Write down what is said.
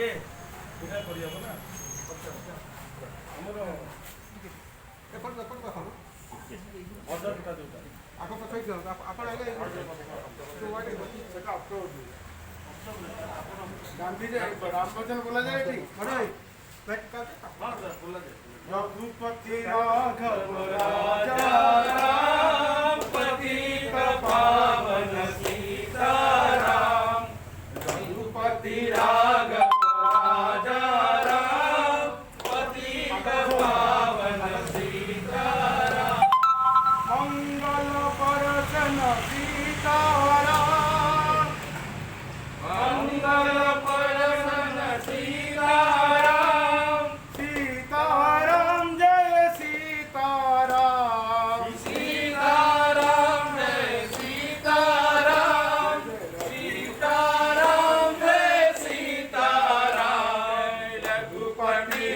ये बिना करिया ना हमर एपट एपट देखो ऑर्डर किता देता आको पछै दियो आपण आगे तो वाटे सेटा अपलोड गांधी जी राम भजन बोला जाए ठीक अरे बैठ कर हां सर बोला जाए रघुपति राघव राजा राम पतित पावन सीताराम रघुपति राघव राजा राम पतित पावन सीताराम मंगल परसन सीताराम मंगल परसन सीताराम सीताराम जय सीताराम सीताराम जय सीताराम सीताराम जय सीताराम रघुपति